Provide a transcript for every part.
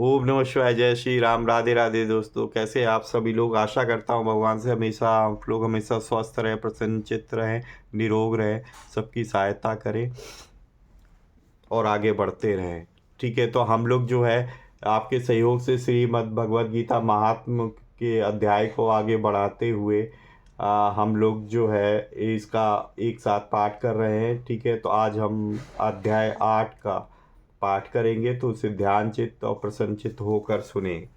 ओम नमः शिवाय। जय श्री राम। राधे राधे दोस्तों, कैसे हैं आप सभी लोग। आशा करता हूँ भगवान से हमेशा आप लोग हमेशा स्वस्थ रहें, प्रसन्नचित्त रहें, निरोग रहें, सबकी सहायता करें और आगे बढ़ते रहें। ठीक है, तो हम लोग जो है आपके सहयोग से श्रीमद् भगवद गीता महात्म के अध्याय को आगे बढ़ाते हुए हम लोग जो है इसका एक साथ पाठ कर रहे हैं। ठीक है, तो आज हम अध्याय 8 का पाठ करेंगे, तो उसे ध्यान चित्त और प्रसन्नचित्त होकर सुने।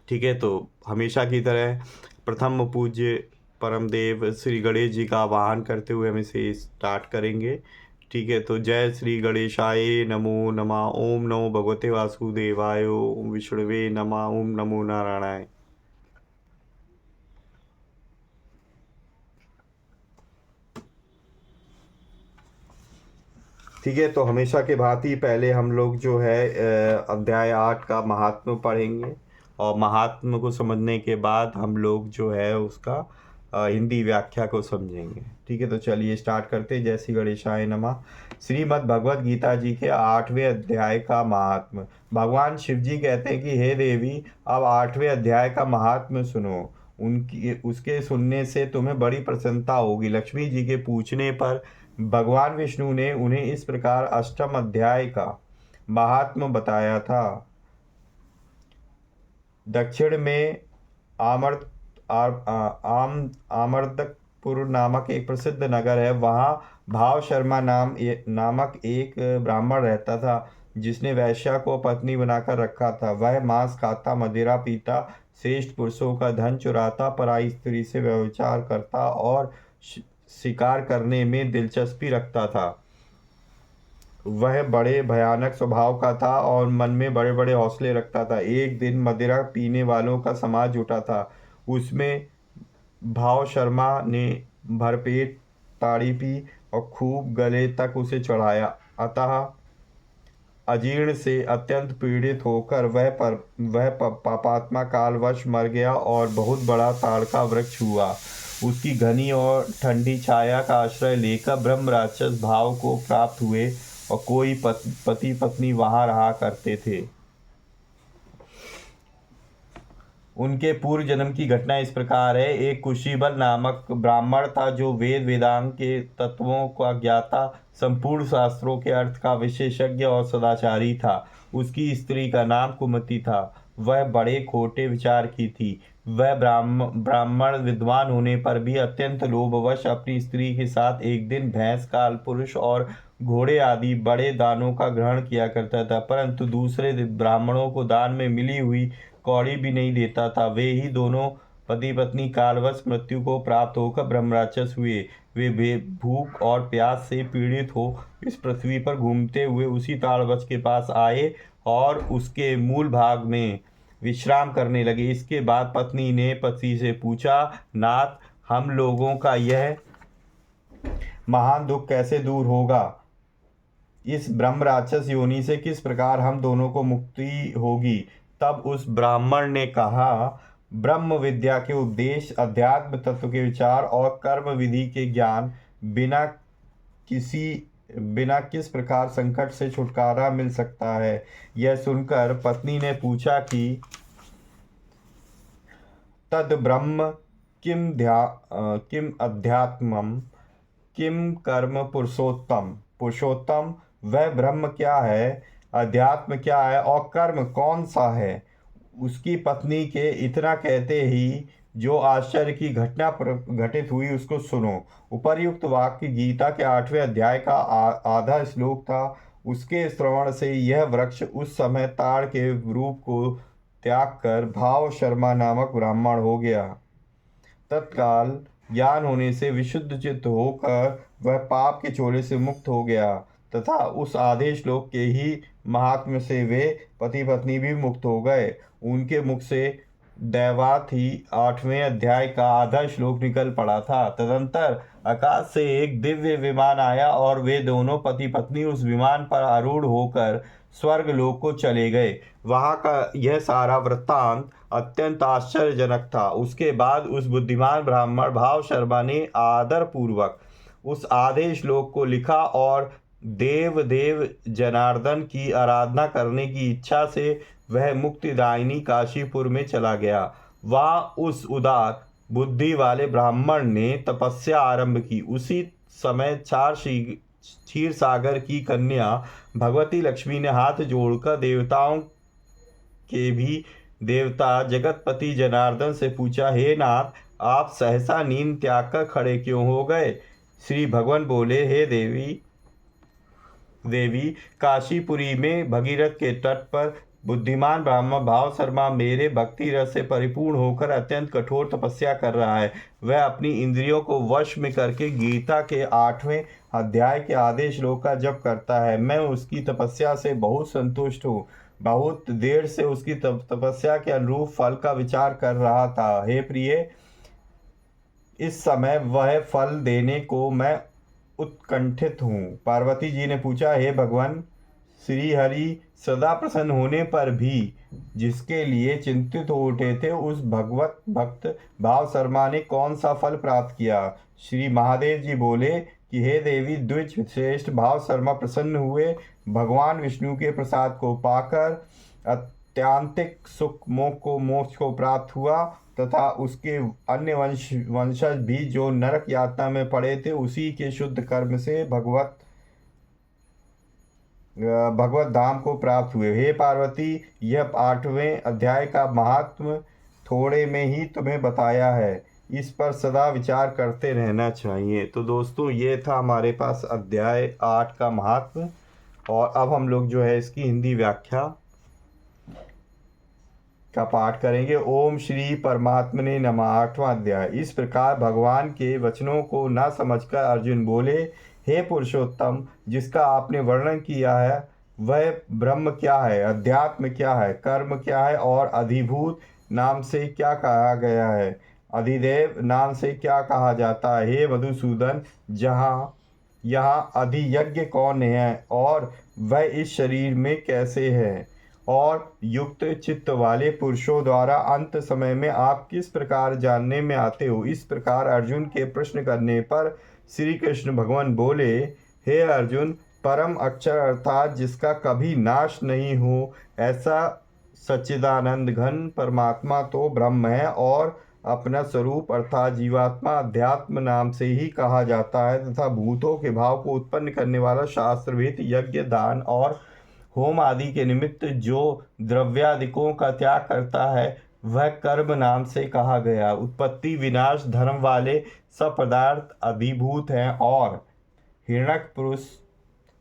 ठीक है, तो हमेशा की तरह प्रथम पूज्य परम देव श्री गणेश जी का आवाहन करते हुए हम इसे स्टार्ट करेंगे। ठीक है, तो जय श्री गणेशाय नमो नमः। ओम नमो भगवते वासुदेवाय। ओम विष्णुवे नमः। ओम नमो नारायणाय। ठीक है, तो हमेशा के भांति पहले हम लोग जो है अध्याय 8 का महात्म्य पढ़ेंगे और महात्म्य को समझने के बाद हम लोग जो है उसका हिंदी व्याख्या को समझेंगे। ठीक है, तो चलिए स्टार्ट करते हैं। जय श्री गणेशाय नमः। श्रीमद् भगवद गीता जी के 8वें अध्याय का महात्म्य। भगवान शिव जी कहते हैं कि हे देवी, अब 8वें अध्याय का महात्म्य सुनो। उनकी उसके सुनने से तुम्हें बड़ी प्रसन्नता होगी। लक्ष्मी जी के पूछने पर भगवान विष्णु ने उन्हें इस प्रकार अष्टम अध्याय का महात्म्य बताया था। दक्षिण में आमर्दकपुर नामक एक प्रसिद्ध नगर है। वहाँ भाव शर्मा नामक एक ब्राह्मण रहता था, जिसने वैश्या को पत्नी बनाकर रखा था। वह मांस खाता, मदिरा पीता, श्रेष्ठ पुरुषों का धन चुराता, पराई स्त्री से व्यभिचार करता और शिकार करने में दिलचस्पी रखता था। वह बड़े भयानक स्वभाव का था और मन में बड़े बड़े हौसले रखता था। एक दिन मदिरा पीने वालों का समाज जुटा था। उसमें भाव शर्मा ने भरपेट ताड़ी पी और खूब गले तक उसे चढ़ाया। अतः अजीर्ण से अत्यंत पीड़ित होकर वह पापात्मा कालवश मर गया और बहुत बड़ा ताड़का वृक्ष हुआ। उसकी घनी और ठंडी छाया का आश्रय लेकर ब्रह्म राक्षस भाव को प्राप्त हुए और कोई पति पत्नी वहां रहा करते थे। उनके पूर्व जन्म की घटना इस प्रकार है। एक कुशीबल नामक ब्राह्मण था, जो वेद वेदांग के तत्वों का ज्ञाता, संपूर्ण शास्त्रों के अर्थ का विशेषज्ञ और सदाचारी था। उसकी स्त्री का नाम कुमति था। वह बड़े खोटे विचार की थी। वह ब्राह्मण विद्वान होने पर भी अत्यंत लोभवश अपनी स्त्री के साथ एक दिन भैंस, काल पुरुष और घोड़े आदि बड़े दानों का ग्रहण किया करता था, परंतु दूसरे ब्राह्मणों को दान में मिली हुई कौड़ी भी नहीं देता था। वे ही दोनों पति पत्नी कालवश मृत्यु को प्राप्त होकर ब्रह्मराक्षस हुए। वे भूख और प्यास से पीड़ित हो इस पृथ्वी पर घूमते हुए उसी ताड़वृक्ष के पास आए और उसके मूल भाग में विश्राम करने लगे। इसके बाद पत्नी ने पति से पूछा, नाथ, हम लोगों का यह महान दुख कैसे दूर होगा? इस ब्रह्म राक्षस योनि से किस प्रकार हम दोनों को मुक्ति होगी? तब उस ब्राह्मण ने कहा, ब्रह्म विद्या के उपदेश, अध्यात्म तत्व के विचार और कर्म विधि के ज्ञान बिना किस प्रकार संकट से छुटकारा मिल सकता है? यह सुनकर पत्नी ने पूछा कि तद ब्रह्म किम अध्यात्मम किम कर्म पुरुषोत्तम, वह ब्रह्म क्या है, अध्यात्म क्या है और कर्म कौन सा है? उसकी पत्नी के इतना कहते ही जो आश्चर्य की घटना घटित हुई उसको सुनो। उपर्युक्त वाक्य गीता के 8वें अध्याय का आधा श्लोक था। उसके श्रवण से यह वृक्ष उस समय ताड़ के रूप को त्याग कर भाव शर्मा नामक ब्राह्मण हो गया। तत्काल ज्ञान होने से विशुद्ध चित्त होकर वह पाप के चोले से मुक्त हो गया तथा उस आधे श्लोक के ही महात्म्य से वे पति पत्नी भी मुक्त हो गए। उनके मुख से दैवात ही 8वें अध्याय का आधा श्लोक निकल पड़ा था। तदंतर आकाश से एक दिव्य विमान आया और वे दोनों पति पत्नी उस विमान पर आरूढ़ होकर स्वर्ग लोक को चले गए। वहाँ का यह सारा वृत्तांत अत्यंत आश्चर्यजनक था। उसके बाद उस बुद्धिमान ब्राह्मण भाव शर्मा ने आदर पूर्वक उस आधे श्लोक को लिखा और देव जनार्दन की आराधना करने की इच्छा से वह मुक्तिदायिनी काशीपुर में चला गया। वहाँ उस उदार बुद्धि वाले ब्राह्मण ने तपस्या आरंभ की। उसी समय क्षीर सागर की कन्या भगवती लक्ष्मी ने हाथ जोड़कर देवताओं के भी देवता जगतपति जनार्दन से पूछा, हे नाथ, आप सहसा नींद त्याग कर खड़े क्यों हो गए? श्री भगवान बोले, हे देवी, काशीपुरी में भगीरथ के तट पर बुद्धिमान ब्राह्मण भाव शर्मा मेरे भक्ति रस से परिपूर्ण होकर अत्यंत कठोर तपस्या कर रहा है। वह अपनी इंद्रियों को वश में करके गीता के 8वें अध्याय के आधे श्लोक का जप करता है। मैं उसकी तपस्या से बहुत संतुष्ट हूँ। बहुत देर से उसकी तपस्या के अनुरूप फल का विचार कर रहा था। हे प्रिय, इस समय वह फल देने को मैं उत्कंठित हूँ। पार्वती जी ने पूछा, हे भगवान, श्री हरि सदा प्रसन्न होने पर भी जिसके लिए चिंतित हो उठे थे, उस भगवत भक्त भाव शर्मा ने कौन सा फल प्राप्त किया? श्री महादेव जी बोले कि हे देवी, द्विज श्रेष्ठ भाव शर्मा प्रसन्न हुए। भगवान विष्णु के प्रसाद को पाकर अत्यांतिक सुख मोक्ष को प्राप्त हुआ तथा उसके अन्य वंशज भी जो नरक यातना में पड़े थे, उसी के शुद्ध कर्म से भगवत धाम को प्राप्त हुए। हे पार्वती, यह 8वें अध्याय का महात्म थोड़े में ही तुम्हें बताया है। इस पर सदा विचार करते रहना चाहिए। तो दोस्तों, ये था हमारे पास अध्याय 8 का महात्म। और अब हम लोग जो है इसकी हिंदी व्याख्या का पाठ करेंगे। ओम श्री परमात्मने नमः। 8वां अध्याय। इस प्रकार भगवान के वचनों को न समझकर अर्जुन बोले, हे पुरुषोत्तम, जिसका आपने वर्णन किया है वह ब्रह्म क्या है, अध्यात्म क्या है, कर्म क्या है और अधिभूत नाम से क्या कहा गया है, अधिदेव नाम से क्या कहा जाता है? हे मधुसूदन, यहाँ अधियज्ञ कौन है और वह इस शरीर में कैसे है? और युक्त चित्त वाले पुरुषों द्वारा अंत समय में आप किस प्रकार जानने में आते हो? इस प्रकार अर्जुन के प्रश्न करने पर श्री कृष्ण भगवान बोले, हे अर्जुन, परम अक्षर अर्थात जिसका कभी नाश नहीं हो, ऐसा सच्चिदानंद घन परमात्मा तो ब्रह्म है और अपना स्वरूप अर्थात जीवात्मा अध्यात्म नाम से ही कहा जाता है तथा भूतों के भाव को उत्पन्न करने वाला शास्त्रविहित यज्ञ, दान और होम आदि के निमित्त जो द्रव्यादिकों का त्याग करता है वह कर्म नाम से कहा गया। उत्पत्ति विनाश धर्म वाले सब पदार्थ अधिभूत हैं और हिरण्यक पुरुष,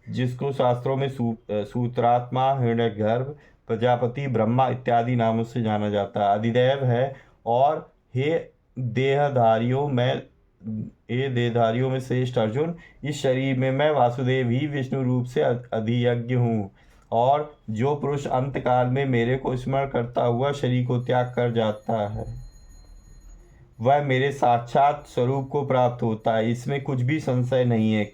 जिसको शास्त्रों में सूत्रात्मा, हिरण्यगर्भ, प्रजापति, ब्रह्मा इत्यादि नामों से जाना जाता है, अधिदैव है। और हे देहधारियों में श्रेष्ठ अर्जुन, इस शरीर में मैं वासुदेव ही विष्णु रूप से अधियज्ञ हूँ। और जो पुरुष अंतकाल में मेरे को स्मरण करता हुआ शरीर को त्याग कर जाता है वह मेरे साक्षात स्वरूप को प्राप्त होता है, इसमें कुछ भी संशय नहीं है।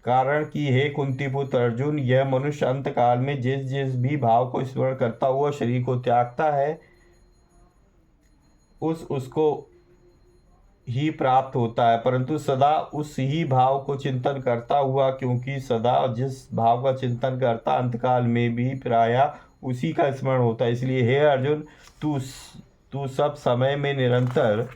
कारण कि हे कुंतीपुत्र अर्जुन, यह मनुष्य अंतकाल में जिस भी भाव को स्मरण करता हुआ शरीर को त्यागता है उसको ही प्राप्त होता है, परंतु सदा उस ही भाव को चिंतन करता हुआ, क्योंकि सदा जिस भाव का चिंतन करता अंतकाल में भी प्रायः उसी का स्मरण होता है। इसलिए हे अर्जुन, तू सब समय में निरंतर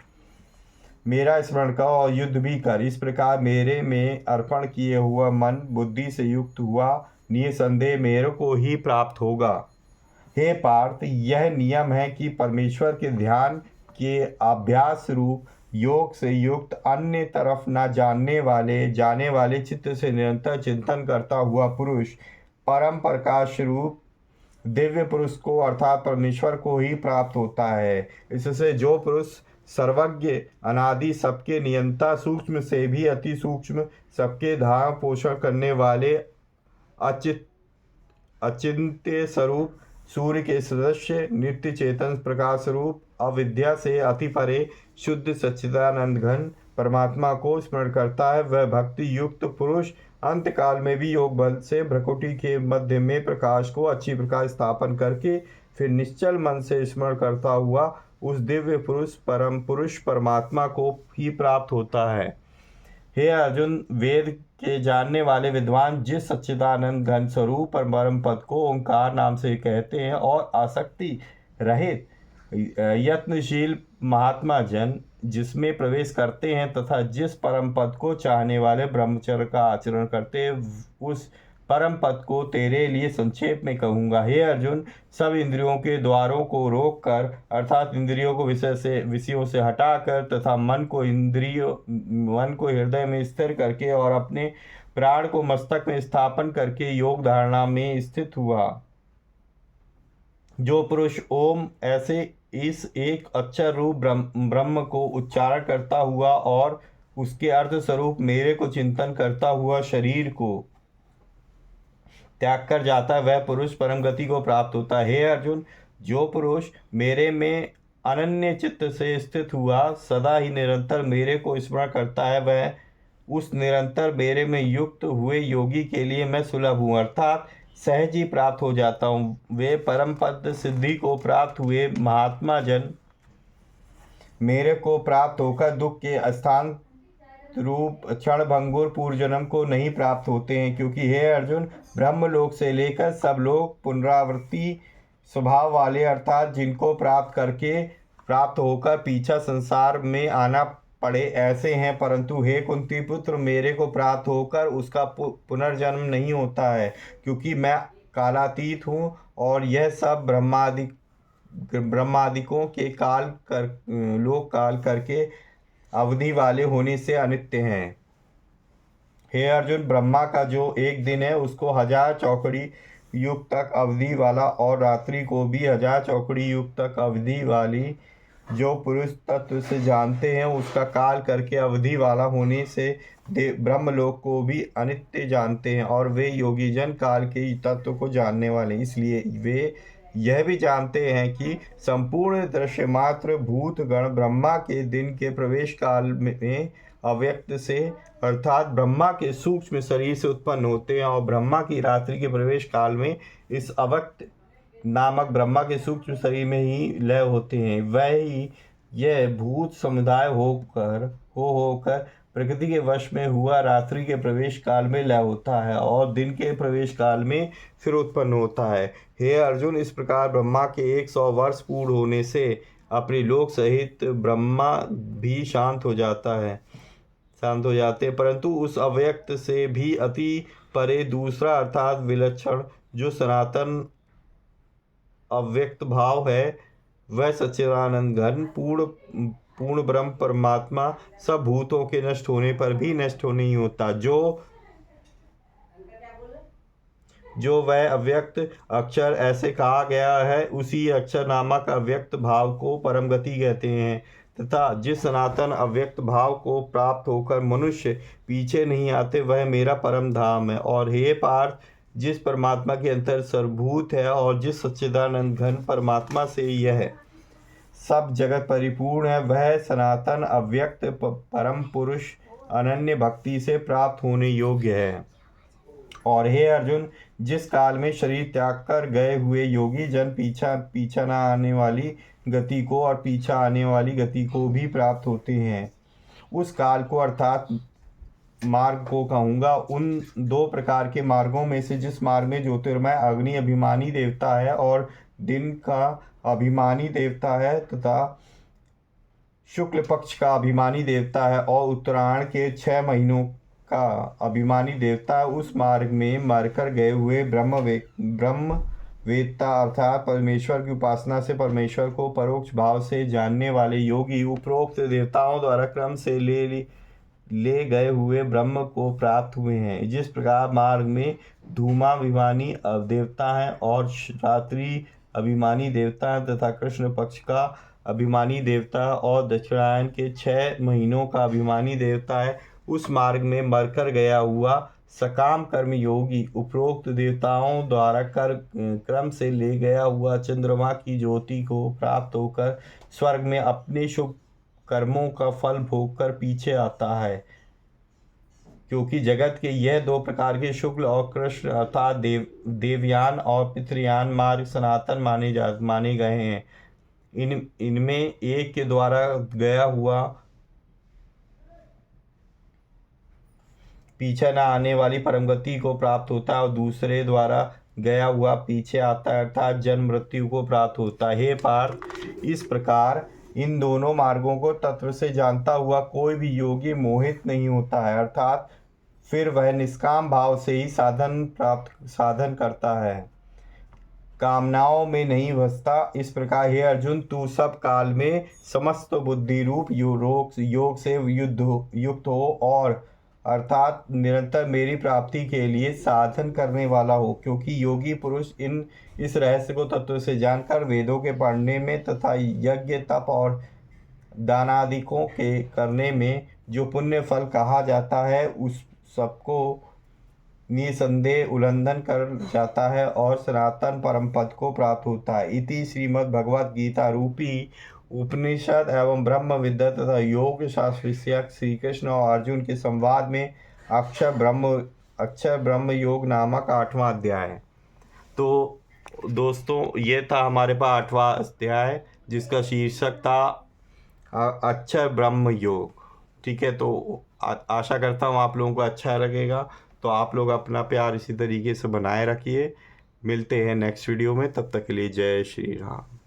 मेरा स्मरण कर और युद्ध भी कर। इस प्रकार मेरे में अर्पण किए हुआ मन बुद्धि से युक्त हुआ निसंदेह मेरे को ही प्राप्त होगा। हे पार्थ, यह नियम है कि परमेश्वर के ध्यान के अभ्यास रूप योग से युक्त अन्य तरफ न जाने वाले चित्त से निरंतर चिंतन करता हुआ पुरुष परम प्रकाश रूप दिव्य पुरुष को अर्थात परमेश्वर को ही प्राप्त होता है। इससे जो पुरुष सर्वज्ञ, अनादि, सबके नियंता, सूक्ष्म से भी अति सूक्ष्म, सबके धारण पोषण करने वाले अचिंत्य स्वरूप, सूर्य के सदस्य, नित्य चेतन प्रकाश स्वरूप, अविद्या से अति परे शुद्ध सच्चिदानंद घन परमात्मा को स्मरण करता है, वह भक्ति युक्त पुरुष अंतकाल में भी योग बल से भ्रकुटी के मध्य में प्रकाश को अच्छी प्रकार स्थापन करके फिर निश्चल मन से स्मरण करता हुआ उस दिव्य पुरुष परमात्मा को ही प्राप्त होता है। हे अर्जुन, वेद के जानने वाले विद्वान जिस सच्चिदानंद घन स्वरूप परम पद को ओंकार नाम से कहते हैं और आसक्ति रहित यत्नशील महात्मा जन जिसमें प्रवेश करते हैं तथा जिस परम पद को चाहने वाले ब्रह्मचर्य का आचरण करते हैं, उस परम पद को तेरे लिए संक्षेप में कहूँगा। हे अर्जुन, सब इंद्रियों के द्वारों को रोक कर अर्थात इंद्रियों को विषयों से हटाकर तथा मन को हृदय में स्थिर करके और अपने प्राण को मस्तक में स्थापन करके योग धारणा में स्थित हुआ। जो पुरुष ओम ऐसे इस एक अक्षर रूप ब्रह्म को उच्चारण करता हुआ और उसके अर्थ स्वरूप मेरे को चिंतन करता हुआ शरीर को त्याग कर जाता है, वह पुरुष परम गति को प्राप्त होता है। हे अर्जुन, जो पुरुष मेरे में अनन्य चित्त से स्थित हुआ सदा ही निरंतर मेरे को स्मरण करता है, वह उस निरंतर मेरे में युक्त हुए योगी के लिए मैं सुलभ हूँ, अर्थात सहज ही प्राप्त हो जाता हूँ। वे परम पद सिद्धि को प्राप्त हुए महात्मा जन मेरे को प्राप्त होकर दुख के स्थान रूप क्षण भंगुर पूर्व जन्म को नहीं प्राप्त होते हैं, क्योंकि हे अर्जुन, ब्रह्मलोक से लेकर सब लोग पुनरावृत्ति स्वभाव वाले अर्थात जिनको प्राप्त होकर पीछा संसार में आना पड़े ऐसे हैं, परंतु हे कुंती पुत्र, मेरे को प्राप्त होकर उसका पुनर्जन्म नहीं होता है, क्योंकि मैं कालातीत हूँ और यह सब ब्रह्मादिकों के लोक काल करके अवधि वाले होने से अनित्य हैं। हे अर्जुन, ब्रह्मा का जो एक दिन है उसको 1000 चौकड़ी युग तक अवधि वाला और रात्रि को भी 1000 चौकड़ी युग तक अवधि वाली जो पुरुष तत्व से जानते हैं उसका काल करके अवधि वाला होने से ब्रह्मलोक को भी अनित्य जानते हैं, और वे योगी जन काल के तत्व को जानने वाले, इसलिए वे यह भी जानते हैं कि संपूर्ण दृश्य मात्र भूत गण ब्रह्मा के दिन के प्रवेश काल में अव्यक्त से अर्थात ब्रह्मा के सूक्ष्म शरीर से उत्पन्न होते हैं और ब्रह्मा की रात्रि के प्रवेश काल में इस अव्यक्त नामक ब्रह्मा के सूक्ष्म शरीर में ही लय होते हैं। वह ही यह भूत समुदाय होकर प्रकृति के वश में हुआ रात्रि के प्रवेश काल में लय होता है और दिन के प्रवेश काल में फिर उत्पन्न होता है। हे अर्जुन, इस प्रकार ब्रह्मा के 100 वर्ष पूर्ण होने से अपने लोक सहित ब्रह्मा भी शांत हो जाते, परंतु उस अव्यक्त से भी अति परे दूसरा अर्थात विलक्षण जो सनातन अव्यक्त भाव है, वह सच्चिदानंद घन पूर्ण ब्रह्म परमात्मा सब भूतों के नष्ट होने पर भी नष्ट हो नहीं होता। जो वह अव्यक्त अक्षर ऐसे कहा गया है, उसी अक्षर नामक अव्यक्त भाव को परम गति कहते हैं, तथा जिस सनातन अव्यक्त भाव को प्राप्त होकर मनुष्य पीछे नहीं आते, वह मेरा परम धाम है। और हे पार्थ, जिस परमात्मा के अंतर सर्वभूत है और जिस सच्चिदानंद घन परमात्मा से यह सब जगत परिपूर्ण है, वह सनातन अव्यक्त परम पुरुष अनन्य भक्ति से प्राप्त होने योग्य है। और हे अर्जुन, जिस काल में शरीर त्याग कर गए हुए योगी जन पीछा न आने वाली गति को और पीछा आने वाली गति को भी प्राप्त होते हैं, उस काल को अर्थात मार्ग को कहूँगा। उन 2 प्रकार के मार्गों में से जिस मार्ग में ज्योतिर्मय अग्नि अभिमानी देवता है और दिन का अभिमानी देवता है तथा शुक्ल पक्ष का अभिमानी देवता है और उत्तरायण के 6 महीनों का अभिमानी देवता है, उस मार्ग में मरकर गए हुए ब्रह्म वेदता अर्थात परमेश्वर की उपासना से परमेश्वर को परोक्ष भाव से जानने वाले योगी उपरोक्त देवताओं द्वारा क्रम से ले गए हुए ब्रह्म को प्राप्त हुए हैं। जिस प्रकार मार्ग में धूमाभिमानी देवता है और रात्रि अभिमानी देवता है तथा कृष्ण पक्ष का अभिमानी देवता और दक्षिणायन के 6 महीनों का अभिमानी देवता है, उस मार्ग में मरकर गया हुआ सकाम कर्म योगी उपरोक्त देवताओं द्वारा क्रम से ले गया हुआ चंद्रमा की ज्योति को प्राप्त होकर स्वर्ग में अपने शुभ कर्मों का फल भोग कर पीछे आता है। क्योंकि जगत के यह 2 प्रकार के शुक्ल और कृष्ण अर्थात देवयान और पितृयान मार्ग सनातन माने गए हैं। इनमें एक के द्वारा गया हुआ पीछे न आने वाली परम गति को प्राप्त होता है और दूसरे द्वारा गया हुआ पीछे आता है, अर्थात जन्म मृत्यु को प्राप्त होता है। हे पार्थ, इस प्रकार इन दोनों मार्गों को तत्व से जानता हुआ कोई भी योगी मोहित नहीं होता है, अर्थात फिर वह निष्काम भाव से ही साधन करता है, कामनाओं में नहीं फंसता। इस प्रकार हे अर्जुन, तू सब काल में समस्त बुद्धि रूप योग से युक्त हो और अर्थात निरंतर मेरी प्राप्ति के लिए साधन करने वाला हो, क्योंकि योगी पुरुष इस रहस्य को तत्व से जानकर वेदों के पढ़ने में तथा यज्ञ तप और दानादिकों के करने में जो पुण्य फल कहा जाता है उस सबको निसंदेह उल्लंघन कर जाता है और सनातन परम पद को प्राप्त होता है। इति श्रीमद् भगवद गीता रूपी उपनिषद एवं ब्रह्म विद्या तथा योग शास्त्र श्री कृष्ण और अर्जुन के संवाद में अक्षर ब्रह्म योग नामक 8वां अध्याय। तो दोस्तों, ये था हमारे पास 8वां अध्याय जिसका शीर्षक था अक्षर ब्रह्म योग। ठीक है, तो आशा करता हूँ आप लोगों को अच्छा लगेगा। तो आप लोग अपना प्यार इसी तरीके से बनाए रखिए। मिलते हैं नेक्स्ट वीडियो में, तब तक के लिए जय श्री राम।